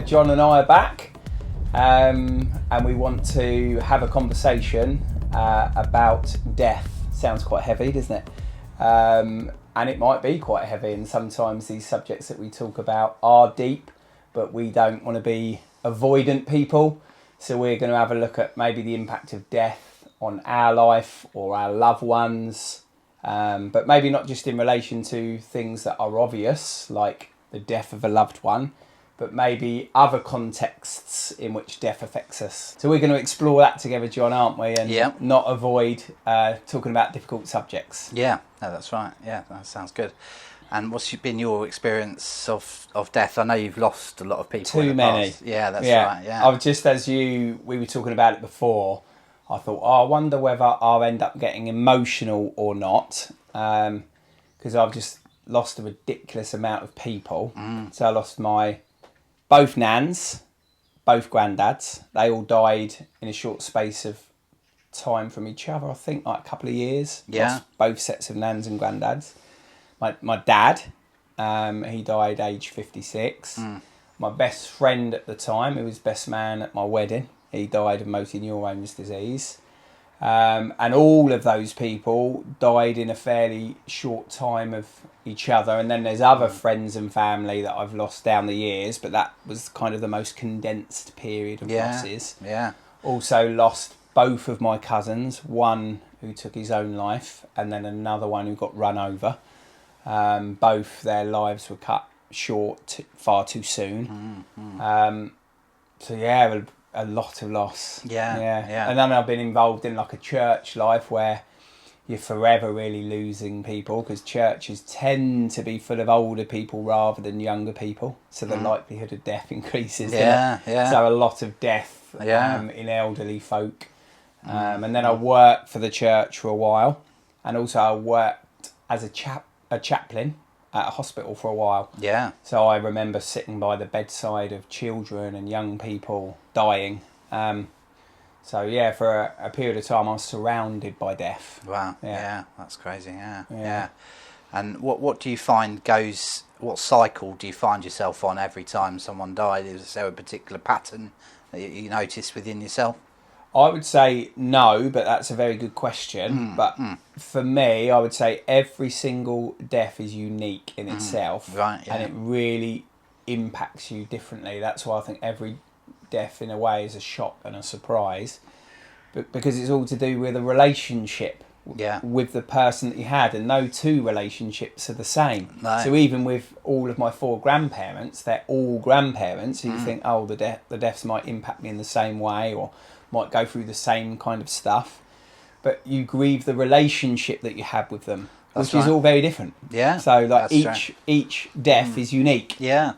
John and I are back, and we want to have a conversation about death. Sounds quite heavy, doesn't it? And it might be quite heavy, and sometimes these subjects that we talk about are deep, but we don't want to be avoidant people. So we're going to have a look at maybe the impact of death on our life or our loved ones, but maybe not just in relation to things that are obvious, like the death of a loved one, but maybe other contexts in which death affects us. So we're going to explore that together, John, aren't we? And not avoid talking about difficult subjects. Yeah, no, that's right. Yeah, that sounds good. And what's been your experience of death? I know you've lost a lot of people. Too many. Past. Yeah, that's right. Yeah. I've just, we were talking about it before, I thought, I wonder whether I'll end up getting emotional or not, because I've just lost a ridiculous amount of people. So I lost both nans, both granddads. They all died in a short space of time from each other, I think, like a couple of years. Yeah. Lost both sets of nans and granddads. My dad, he died age 56. My best friend at the time, who was best man at my wedding, he died of motor neurones disease. And all of those people died in a fairly short time of each other. And then there's other friends and family that I've lost down the years, but that was kind of the most condensed period of losses. Yeah. Also lost both of my cousins, one who took his own life and then another one who got run over. Both their lives were cut short far too soon. So yeah, a lot of loss. Yeah. And then I've been involved in like a church life where you're forever really losing people, because churches tend to be full of older people rather than younger people, so the likelihood of death increases. Yeah. So a lot of death in elderly folk. And then I worked for the church for a while, and also I worked as a chaplain at a hospital for a while. Yeah. So I remember sitting by the bedside of children and young people dying. So yeah, for a period of time I was surrounded by death. Wow. Yeah, that's crazy. Yeah. And what do you find what cycle do you find yourself on every time someone died? Is there a particular pattern that you notice within yourself? I would say no, but that's a very good question. But for me, I would say every single death is unique in itself. Right, yeah. And it really impacts you differently. That's why I think every death in a way is a shock and a surprise, but because it's all to do with a relationship with the person that you had, and no two relationships are the same. No. So even with all of my 4 grandparents, they're all grandparents, so you think, the deaths might impact me in the same way or might go through the same kind of stuff, but you grieve the relationship that you had with them, which is all very different. Yeah. So like each death is unique. Yeah.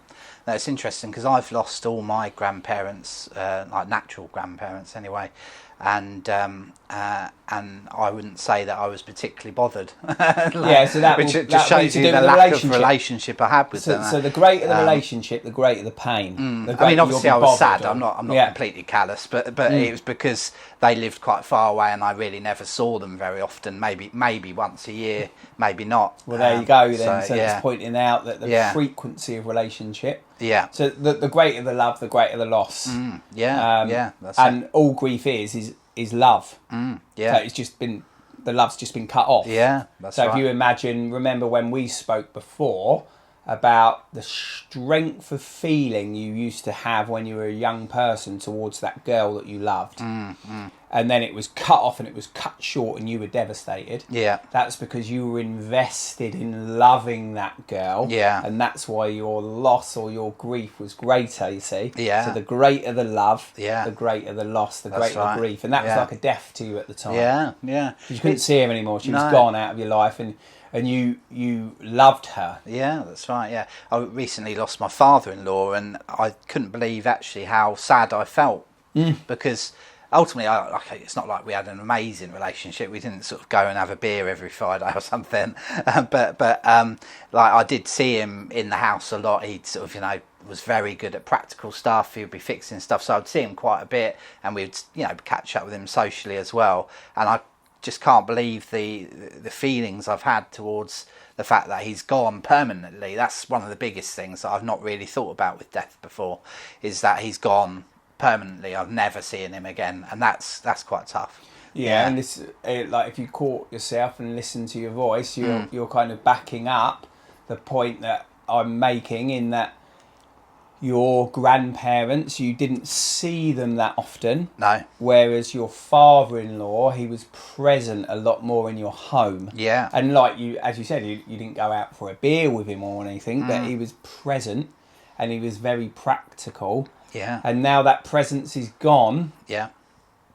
That's interesting, because I've lost all my grandparents, like natural grandparents anyway, and I wouldn't say that I was particularly bothered. So that just shows you the lack of relationship I had with them. So the greater the relationship, the greater the pain. I mean, obviously I was sad. I'm not completely callous, but it was because they lived quite far away and I really never saw them very often. Maybe once a year, maybe not. Well, there you go then. So it's pointing out that the frequency of relationship. Yeah. So the greater the love, the greater the loss. That's and all grief is love. Yeah. So it's just been, the love's just been cut off. Yeah, that's right. So if you remember when we spoke before about the strength of feeling you used to have when you were a young person towards that girl that you loved. And then it was cut off and it was cut short and you were devastated. Yeah. That's because you were invested in loving that girl. Yeah. And that's why your loss or your grief was greater, you see. Yeah. So the greater the love, Yeah. the greater the loss, the greater the grief. And that was like a death to you at the time. Yeah. You couldn't see her anymore. She was gone out of your life, and you loved her. Yeah, that's right. Yeah, I recently lost my father-in-law, and I couldn't believe actually how sad I felt, because ultimately, it's not like we had an amazing relationship. We didn't sort of go and have a beer every Friday or something, but like I did see him in the house a lot. He'd sort of, was very good at practical stuff. He'd be fixing stuff, so I'd see him quite a bit, and we'd catch up with him socially as well. And just can't believe the feelings I've had towards the fact that he's gone permanently. That's one of the biggest things that I've not really thought about with death before, is that he's gone permanently. I've never seen him again, and that's quite tough. Yeah, and this, like, if you caught yourself and listen to your voice, you're kind of backing up the point that I'm making, in that your grandparents, you didn't see them that often. No. Whereas your father-in-law, he was present a lot more in your home. Yeah. And like you, as you said, you didn't go out for a beer with him or anything, but he was present and he was very practical. Yeah. And now that presence is gone. Yeah.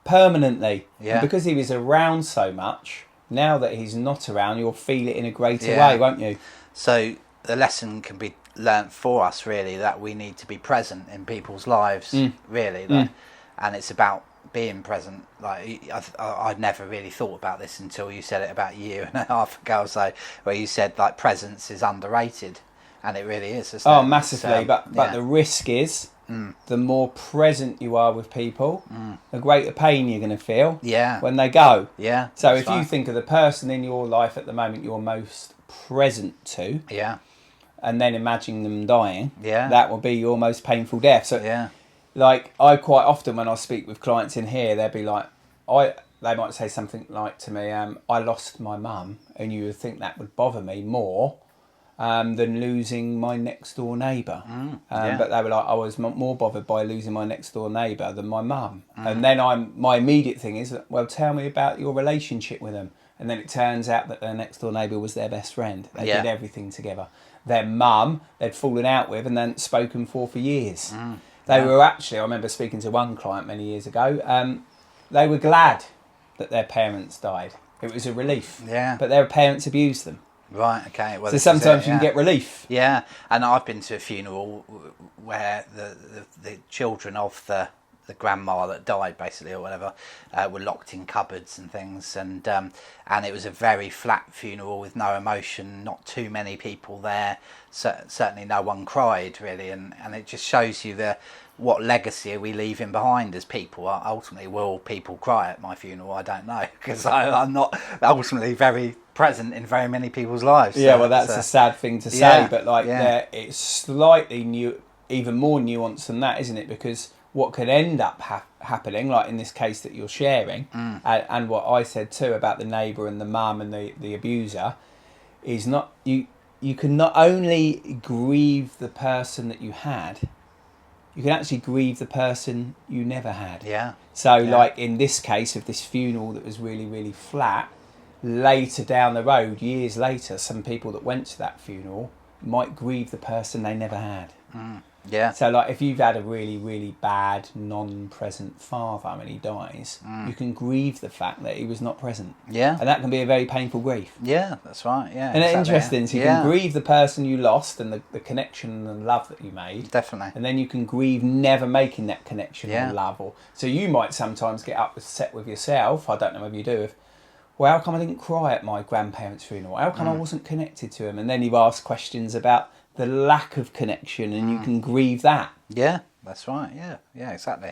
Permanently. Yeah. And because he was around so much, now that he's not around, you'll feel it in a greater Yeah. way, won't you? So the lesson can be learnt for us, really, that we need to be present in people's lives, really. Like, and it's about being present. Like, I'd never really thought about this until you said it about a year and a half ago or so, where you said, like, presence is underrated. And it really is, isn't it? Oh, massively. But yeah. the risk is, the more present you are with people, the greater pain you're going to feel when they go. Yeah. So if you think of the person in your life at the moment you're most present to, and then imagine them dying, that will be your most painful death. So, like, I quite often, when I speak with clients in here, they'll be like, they might say something like to me, I lost my mum, and you would think that would bother me more than losing my next door neighbour. But they were like, I was more bothered by losing my next door neighbour than my mum. And then my immediate thing is, well, tell me about your relationship with them. And then it turns out that their next door neighbour was their best friend. They did everything together. Their mum they'd fallen out with and then spoken for years. They were actually, I remember speaking to one client many years ago, they were glad that their parents died. It was a relief. Yeah. But their parents abused them. Right, okay. Well, so sometimes you can get relief. Yeah, and I've been to a funeral where the children of the grandma that died, basically, or whatever, were locked in cupboards and things, and it was a very flat funeral with no emotion, not too many people there, certainly no one cried, really, and it just shows you what legacy are we leaving behind as people. Ultimately, will people cry at my funeral? I don't know, because I'm not ultimately very present in very many people's lives. Yeah, well, that's a sad thing to say, but like it's slightly even more nuanced than that, isn't it? Because what could end up happening, like in this case that you're sharing, and what I said too about the neighbour and the mum and the abuser, is not you can not only grieve the person that you had, you can actually grieve the person you never had. Yeah. So like in this case of this funeral that was really, really flat, later down the road, years later, some people that went to that funeral might grieve the person they never had. Yeah. So like if you've had a really, really bad non-present father and he dies, you can grieve the fact that he was not present. Yeah. And that can be a very painful grief. Yeah, that's right. Yeah. And it's interesting. So you can grieve the person you lost and the connection and love that you made. Definitely. And then you can grieve never making that connection or love. So you might sometimes get upset with yourself. I don't know whether you do. Well, how come I didn't cry at my grandparents' funeral? How come I wasn't connected to him? And then you ask questions about the lack of connection, and you can grieve that. Yeah, that's right. Yeah, exactly.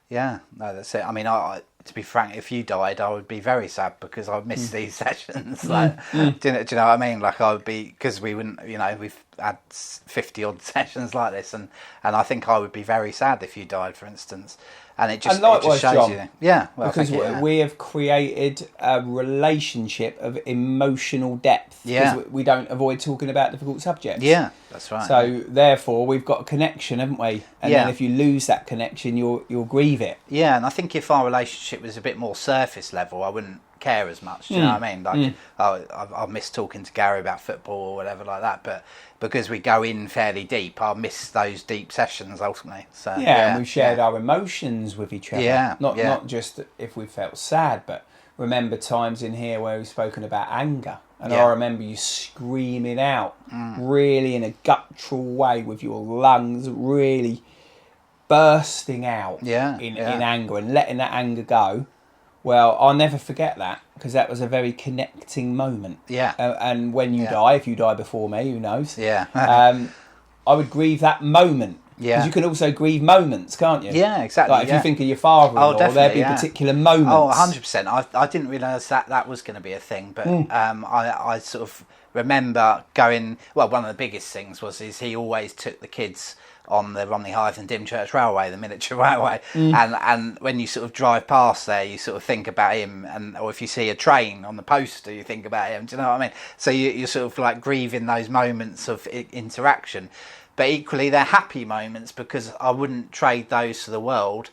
Yeah, no, that's it. I mean, to be frank, if you died, I would be very sad because I would miss these sessions. Like, do you know what I mean? Like, I would be, because we wouldn't, we've had 50 odd sessions like this, and I think I would be very sad if you died, for instance. And it just shows John, you. Yeah, well, because we have created a relationship of emotional depth. Yeah. Because we don't avoid talking about difficult subjects. Yeah, that's right. So therefore, we've got a connection, haven't we? And then if you lose that connection, you'll grieve it. Yeah, and I think if our relationship was a bit more surface level, I wouldn't care as much. Do you know what I mean? Like, I miss talking to Gary about football or whatever like that, but because we go in fairly deep, I'll miss those deep sessions ultimately. So and we've shared our emotions with each other. Not just if we felt sad, but remember times in here where we've spoken about anger. And I remember you screaming out really in a guttural way with your lungs really bursting out in anger and letting that anger go. Well, I'll never forget that because that was a very connecting moment. Yeah. And when you die, if you die before me, who knows? Yeah. I would grieve that moment. Yeah. Because you can also grieve moments, can't you? Yeah, exactly. Like if you think of your father-in-law, there'd be particular moments. Oh, 100%. I didn't realise that was going to be a thing, but I sort of remember going. Well, one of the biggest things is he always took the kids on the Romney Hythe and Dymchurch Railway, the miniature railway, and when you sort of drive past there, you sort of think about him, or if you see a train on the poster, you think about him. Do you know what I mean? So you're sort of like grieving those moments of interaction. But equally, they're happy moments because I wouldn't trade those for the world.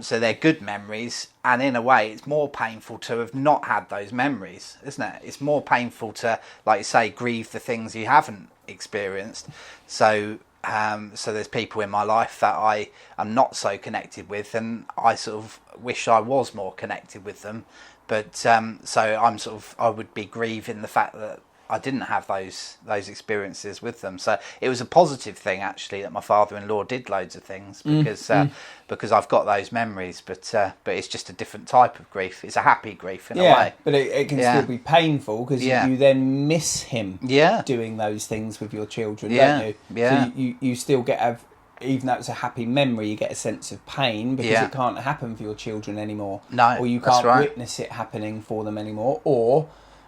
So they're good memories. And in a way, it's more painful to have not had those memories, isn't it? It's more painful to, like you say, grieve the things you haven't experienced. So there's people in my life that I am not so connected with, and I sort of wish I was more connected with them. But so I would be grieving the fact that I didn't have those experiences with them. So it was a positive thing actually that my father-in-law did loads of things because I've got those memories. But it's just a different type of grief. It's a happy grief in a way. But it can still be painful because you then miss him doing those things with your children, don't you? Yeah. So you still get even though it's a happy memory, you get a sense of pain because it can't happen for your children anymore. No, or you can't witness it happening for them anymore. Or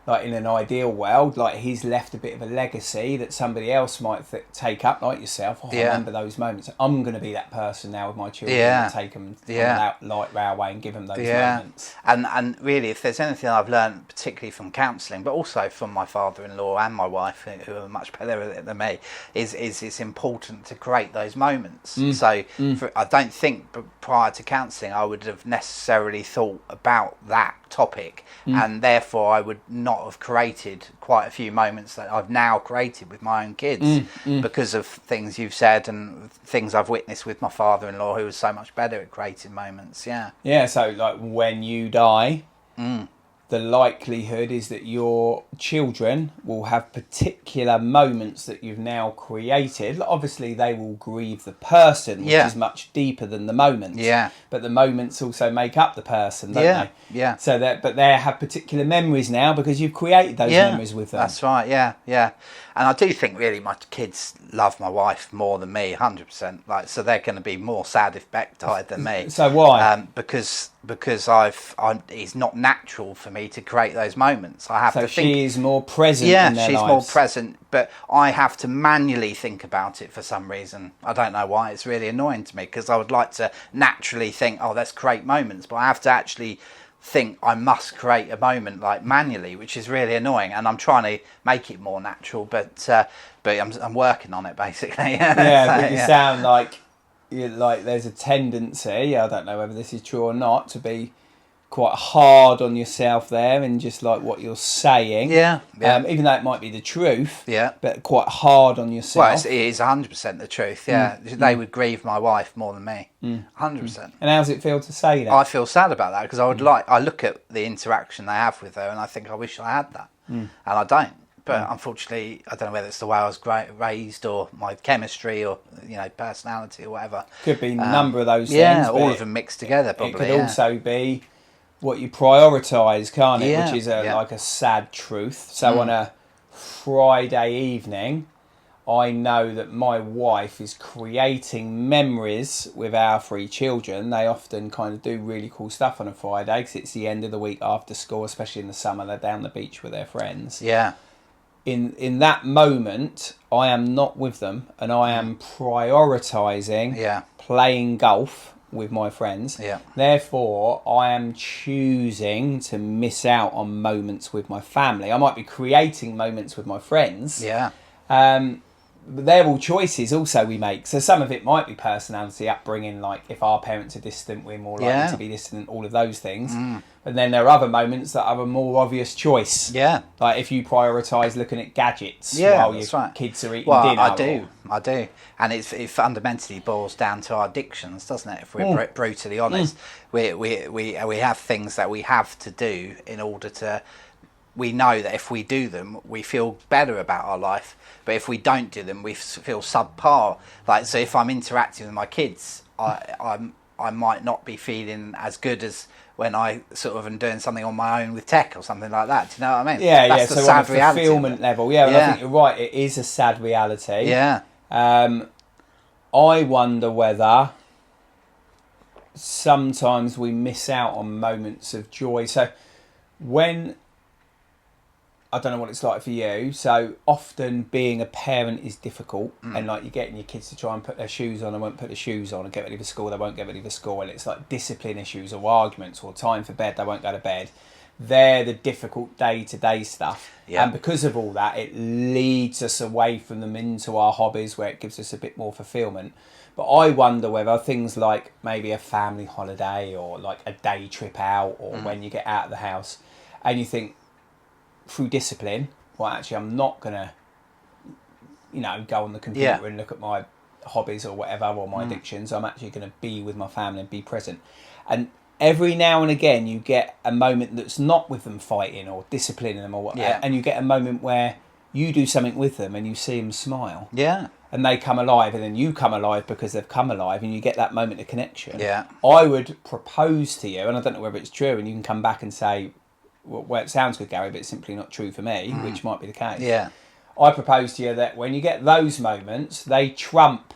like in an ideal world, like he's left a bit of a legacy that somebody else might take up, like yourself. I remember those moments. I'm going to be that person now with my children and take them on the light railway and give them those moments. And really, if there's anything I've learned, particularly from counselling, but also from my father-in-law and my wife, who are much better at it than me, is it's important to create those moments. So I don't think prior to counselling I would have necessarily thought about that topic, and therefore I would not have created quite a few moments that I've now created with my own kids because of things you've said and things I've witnessed with my father-in-law, who was so much better at creating moments. So like when you die, the likelihood is that your children will have particular moments that you've now created. Obviously, they will grieve the person, which is much deeper than the moments. But the moments also make up the person, don't they? So but they have particular memories now because you've created those memories with them. That's right. Yeah. And I do think really my kids love my wife more than me, 100%. Like, so they're going to be more sad if Beck died than me. So why? Because it's not natural for me to create those moments. I have to think. So she is more present in their lives. Yeah, she's more present, but I have to manually think about it for some reason. I don't know why. It's really annoying to me because I would like to naturally think, oh, let's create moments, but I have to actually think I must create a moment like manually, which is really annoying, and I'm trying to make it more natural, but I'm working on it basically. But you sound like there's a tendency, I don't know whether this is true or not, to be quite hard on yourself there and just like what you're saying. Even though it might be the truth. But quite hard on yourself. Well, it is 100% the truth. They would grieve my wife more than me. 100%. And how does it feel to say that? I feel sad about that because I look at the interaction they have with her and I think I wish I had that, and I don't. But unfortunately, I don't know whether it's the way I was raised or my chemistry or personality or whatever. Could be a number of those things. Yeah, all of them mixed together. Probably. It could also be what you prioritise, can't it? Which is like a sad truth. So on a Friday evening, I know that my wife is creating memories with our 3 children. They often kind of do really cool stuff on a Friday because it's the end of the week after school, especially in the summer. They're down the beach with their friends. In that moment, I am not with them and I am prioritising playing golf with my friends. Therefore, I am choosing to miss out on moments with my family. I might be creating moments with my friends. But they're all choices also we make. So some of it might be personality, upbringing, like if our parents are distant, we're more likely to be distant, all of those things. But then there are other moments that are a more obvious choice. Like if you prioritise looking at gadgets while your kids are eating dinner. I do. And it fundamentally boils down to our addictions, doesn't it? If we're brutally honest. We have things that we have to do in order to... We know that if we do them, we feel better about our life. But if we don't do them, we feel subpar. Like, so if I'm interacting with my kids, I might not be feeling as good as when I sort of am doing something on my own with tech or something like that. Do you know what I mean? That's the so sad on a fulfillment level. I think you're right. It is a sad reality. I wonder whether sometimes we miss out on moments of joy. So when, I don't know what it's like for you, so often being a parent is difficult, and like you're getting your kids to try and put their shoes on and won't put their shoes on, and get ready for school, they won't get ready for school, and it's like discipline issues or arguments or time for bed, they won't go to bed. They're the difficult day-to-day stuff. Yeah. And because of all that, it leads us away from them into our hobbies, where it gives us a bit more fulfillment. But I wonder whether things like maybe a family holiday or like a day trip out, or when you get out of the house and you think, through discipline, well, actually, I'm not going to, go on the computer and look at my hobbies or whatever, or my addictions. I'm actually going to be with my family and be present. And every now and again, you get a moment that's not with them fighting or disciplining them or whatever, and you get a moment where you do something with them and you see them smile. Yeah. And they come alive, and then you come alive because they've come alive, and you get that moment of connection. Yeah. I would propose to you, and I don't know whether it's true, and you can come back and say, well, it sounds good, Gary, but it's simply not true for me, which might be the case. Yeah. I propose to you that when you get those moments, they trump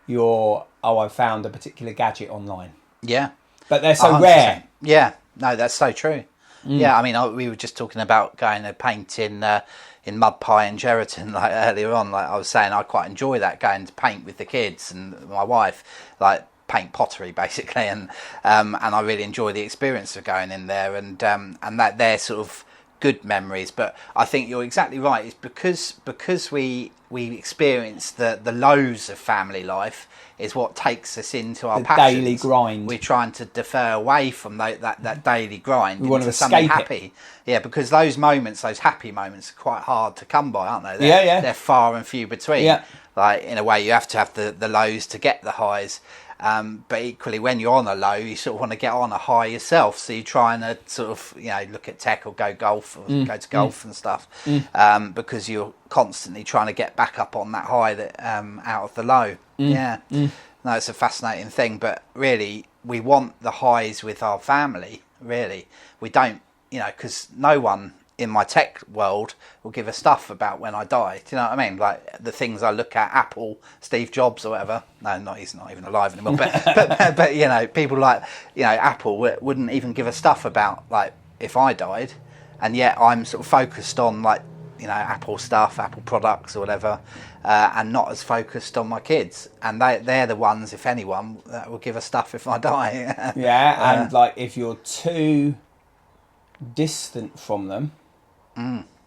your, I found a particular gadget online. Yeah. But they're so 100%. rare. Yeah. No, that's so true. Yeah, I mean, we were just talking about going to paint in Mud Pie in Geraghton like earlier on. Like I was saying, I quite enjoy that, going to paint with the kids and my wife, like paint pottery basically, and I really enjoy the experience of going in there, and that they're sort of good memories. But I think you're exactly right. It's because we experience the lows of family life is what takes us into our passions. Daily grind. We're trying to defer away from that daily grind. We want to something escape happy. Yeah, because those moments, those happy moments, are quite hard to come by, aren't they? They're far and few between. Yeah. Like in a way, you have to have the lows to get the highs. But equally, when you're on a low, you sort of want to get on a high yourself. So you're trying to sort of, look at tech or go golf or go to golf and stuff, because you're constantly trying to get back up on that high that out of the low. Yeah. No, it's a fascinating thing. But really, we want the highs with our family. Really, we don't, because no one in my tech world will give a stuff about when I die. Do you know what I mean? Like the things I look at, Apple, Steve Jobs or whatever. No, he's not even alive anymore. But people like, Apple wouldn't even give a stuff about like if I died, and yet I'm sort of focused on like, Apple stuff, Apple products or whatever, and not as focused on my kids. And they're the ones, if anyone, that will give a stuff if I die. Yeah, and like if you're too distant from them,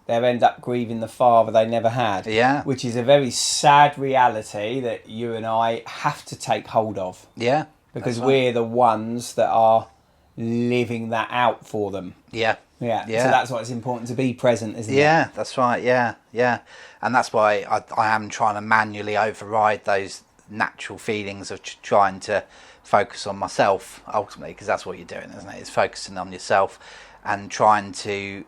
they'll end up grieving the father they never had. Yeah. Which is a very sad reality that you and I have to take hold of. Yeah. Because we're the ones that are living that out for them. Yeah. Yeah. So that's why it's important to be present, isn't it? Yeah, that's right. Yeah. And that's why I am trying to manually override those natural feelings of trying to focus on myself, ultimately, because that's what you're doing, isn't it? It's focusing on yourself and trying to,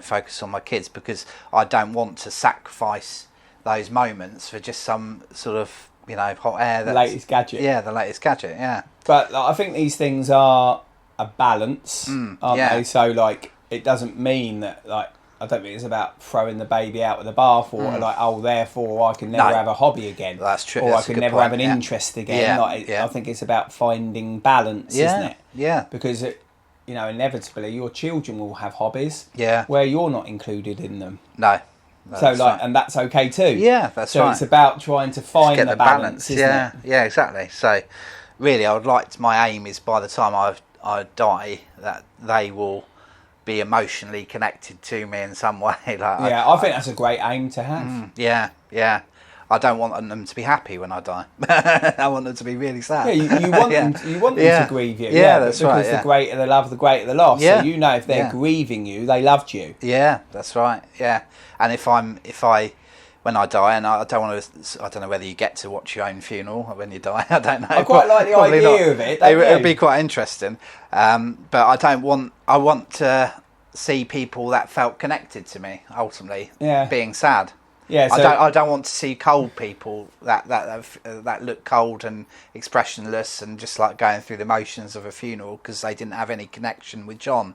focus on my kids, because I don't want to sacrifice those moments for just some sort of, hot air. The latest gadget. Yeah, the latest gadget, yeah. But I think these things are a balance, aren't they? So, like, it doesn't mean that, like, I don't think it's about throwing the baby out with the bathwater, like, therefore I can never have a hobby again. That's true. Or That's I can never have an interest again. I think it's about finding balance, isn't it? Yeah. Because, inevitably your children will have hobbies where you're not included in them. No. So, like, and that's okay too. Yeah, that's right. So it's about trying to find the balance, isn't it? Yeah, exactly. So, really, my aim is by the time I die, that they will be emotionally connected to me in some way. I think that's a great aim to have. Yeah. I don't want them to be happy when I die. I want them to be really sad. Yeah, you want them. You want them to grieve you. Yeah, that's right. Because the greater the love, the greater the loss. Yeah. So if they're grieving you, they loved you. Yeah, that's right. Yeah, and when I die, and I don't know whether you get to watch your own funeral when you die. I don't know. I quite like the idea of it. It'd be quite interesting. But I want to see people that felt connected to me ultimately being sad. Yeah, so I don't want to see cold people that look cold and expressionless and just like going through the motions of a funeral because they didn't have any connection with John.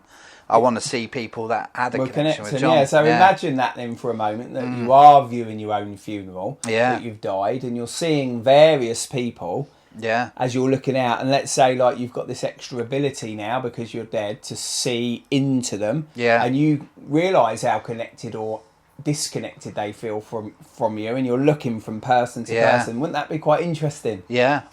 I want to see people that had a connection with John. Yeah, so imagine that then for a moment, that you are viewing your own funeral, that you've died, and you're seeing various people as you're looking out, and let's say like you've got this extra ability now because you're dead to see into them, and you realise how connected or disconnected they feel from you, and you're looking from person to person. Wouldn't that be quite interesting?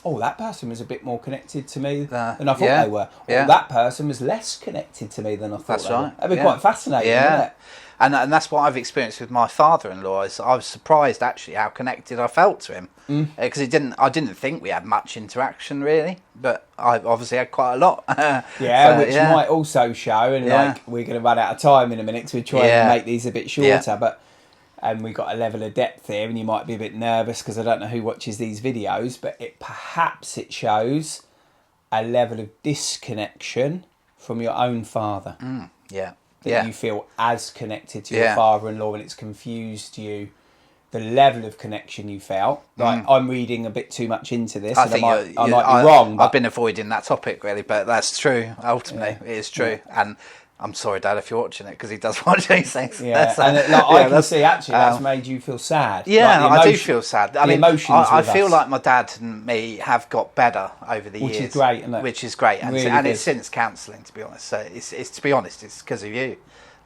Oh, that person was a bit more connected to me than I thought they were. Or that person was less connected to me than I thought they were. That'd be quite fascinating, wouldn't it? And that's what I've experienced with my father-in-law. I was surprised actually how connected I felt to him, because I didn't think we had much interaction really, but I obviously had quite a lot. Which might also show, and like we're going to run out of time in a minute, so we try and make these a bit shorter. But we've got a level of depth here, and you might be a bit nervous because I don't know who watches these videos, but perhaps it shows a level of disconnection from your own father. That you feel as connected to your father-in-law, and it's confused you, the level of connection you felt. Like, I'm reading a bit too much into this, I might be wrong. But I've been avoiding that topic, really, but that's true. Ultimately, it is true. And I'm sorry, Dad, if you're watching it, because he does watch these things. I can see, actually, that's made you feel sad. I do feel sad. I mean, I feel us. like my dad and me have got better over the years. Which is great, isn't it? Which is great. And, really it's since counselling, to be honest. So, it's to be honest, it's because of you.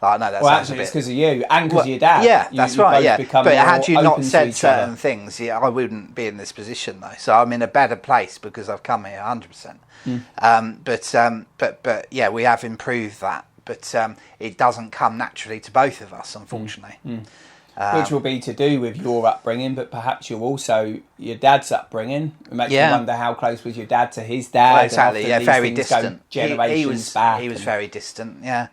Like, no, that's actually, it's because of you and because of your dad. Yeah, that's right. But had you not said certain other. Things, I wouldn't be in this position though. So I'm in a better place because I've come here 100%. But we have improved that. But it doesn't come naturally to both of us, unfortunately. Which will be to do with your upbringing, but perhaps you're also your dad's upbringing. It makes you wonder how cllose was your dad to his dad. Well, exactly. Very distant. Generations back. He was very distant. Yeah.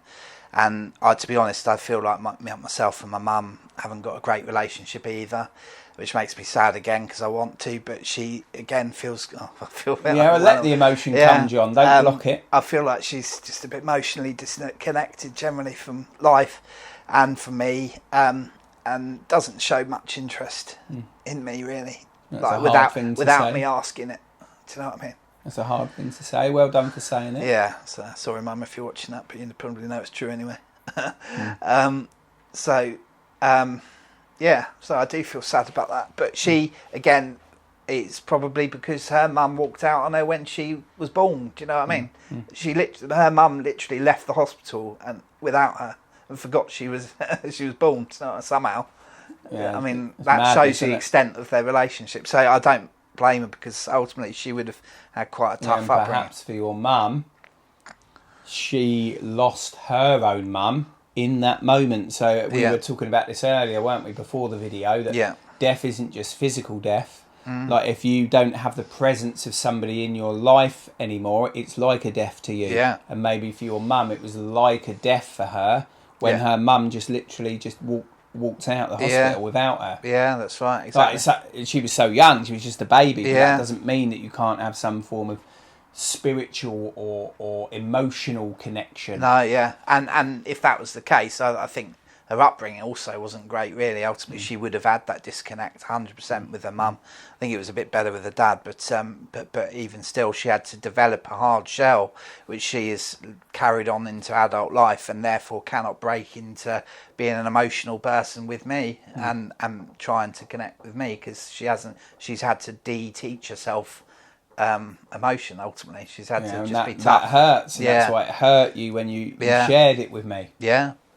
And to be honest, I feel like myself and my mum haven't got a great relationship either, which makes me sad again because I want to, but she again feels. I feel. Let the emotion come, John. Don't block it. I feel like she's just a bit emotionally disconnected generally from life, and from me, and doesn't show much interest in me really. That's like without me asking it. Do you know what I mean? That's a hard thing to say. Well done for saying it. Yeah. So sorry, Mum, if you're watching that, but you probably know it's true anyway. So I do feel sad about that. But she, again, it's probably because her mum walked out on her when she was born. Do you know what I mean? Her mum literally left the hospital and without her and forgot she was born somehow. Yeah, I mean, that shows the extent of their relationship. So I don't blame her because ultimately she would have had quite a tough upbringing. Perhaps for your mum, she lost her own mum in that moment. So we were talking about this earlier, weren't we, before the video, that death isn't just physical death. Like if you don't have the presence of somebody in your life anymore, it's like a death to you. And maybe for your mum, it was like a death for her when her mum just literally walked out the hospital without her. Yeah, that's right. Exactly. Like she was so young, she was just a baby. But that doesn't mean that you can't have some form of spiritual or emotional connection. No, and if that was the case, I think her upbringing also wasn't great really. Ultimately she would have had that disconnect 100% with her mum. I think it was a bit better with her dad, but even still she had to develop a hard shell which she has carried on into adult life and therefore cannot break into being an emotional person with me and trying to connect with me because she's had to de-teach herself emotion. Ultimately she's had to just be tough. That hurts, and that's why it hurt you when you shared it with me.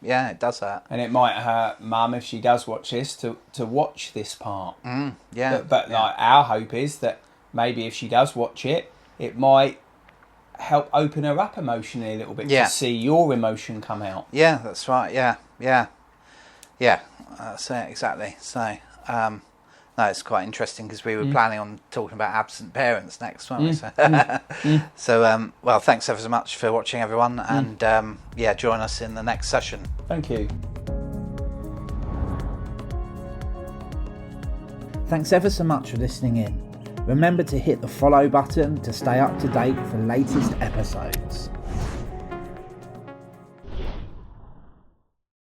Yeah, it does hurt. And it might hurt Mum if she does watch this to watch this part. But like our hope is that maybe if she does watch it, it might help open her up emotionally a little bit to see your emotion come out. Yeah, that's right. Yeah. So exactly. So no, it's quite interesting because we were planning on talking about absent parents next, weren't we? So, well, thanks ever so much for watching, everyone, and join us in the next session. Thank you. Thanks ever so much for listening in. Remember to hit the follow button to stay up to date for latest episodes.